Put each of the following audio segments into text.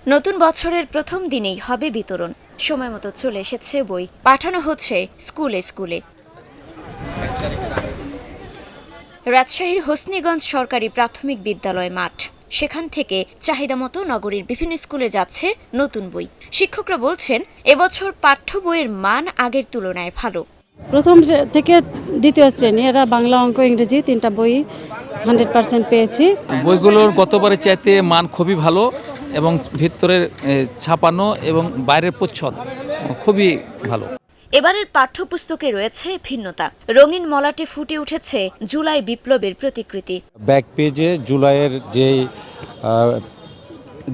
নতুন বছরের প্রথম দিনেই হবে বিতরণ। সময় মতো চলে এসেছে বই, পাঠানো হচ্ছে স্কুলে স্কুলে। রাজশাহীর হোসনিগঞ্জ সরকারি প্রাথমিক বিদ্যালয় মাঠ, সেখান থেকে চাহিদা মতো নগরীর বিভিন্ন স্কুলে যাচ্ছে নতুন বই। শিক্ষকরা বলছেন, এবছর পাঠ্য বইয়ের মান আগের তুলনায় ভালো। প্রথম থেকে দ্বিতীয় শ্রেণী এরা বাংলা, অঙ্ক, ইংরেজি ৩টা বই 100% পেয়েছি। বইগুলোর গতবারের চাইতে মান খুবই ভালো এবং ভিতরের ছাপানো এবং বাইরের প্রচ্ছদ খুবই ভালো। এবারের পাঠ্যপুস্তকে রয়েছে ভিন্নতা। রঙিন মলাটে ফুটে উঠেছে জুলাই বিপ্লবের প্রতিকৃতি। ব্যাক পেজে জুলাইয়ের যে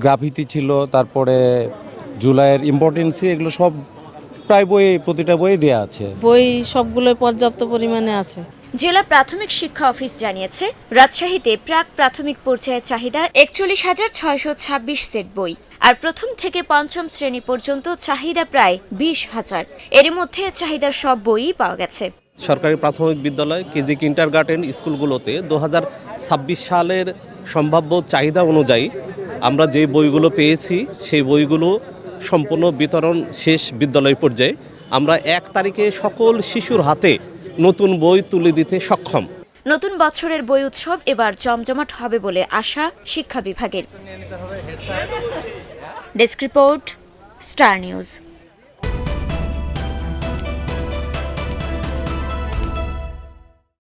গ্রাফিতি ছিল, তারপরে জুলাইয়ের ইম্পর্টেন্সি, এগুলো সব প্রায় বই, প্রতিটা বই দেওয়া আছে। বই সবগুলো পর্যাপ্ত পরিমাণে আছে। জেলা প্রাথমিক শিক্ষা অফিস জানিয়েছে, রাজশাহীতে প্রাক প্রাথমিক পর্যায়ে চাহিদা ৪১,৬২৬ সেট বই, আর প্রথম থেকে পঞ্চম শ্রেণী পর্যন্ত চাহিদা প্রায় ২০,০০০। এর মধ্যে চাহিদার সব বইই পাওয়া গেছে। সরকারি প্রাথমিক বিদ্যালয়, কেজি কিন্ডারগার্টেন স্কুলগুলোতে ২০২৬ সালের সম্ভাব্য চাহিদা অনুযায়ী আমরা যে বইগুলো পেয়েছি সেই বইগুলো সম্পূর্ণ বিতরণ শেষ বিদ্যালয় পর্যায়ে। আমরা ১ তারিখে সকল শিশুর হাতে নতুন বই তুলে দিতে সক্ষম। নতুন বছরের বই উৎসব এবার জমজমাট হবে বলে আশা শিক্ষা বিভাগের। Desk report, star news.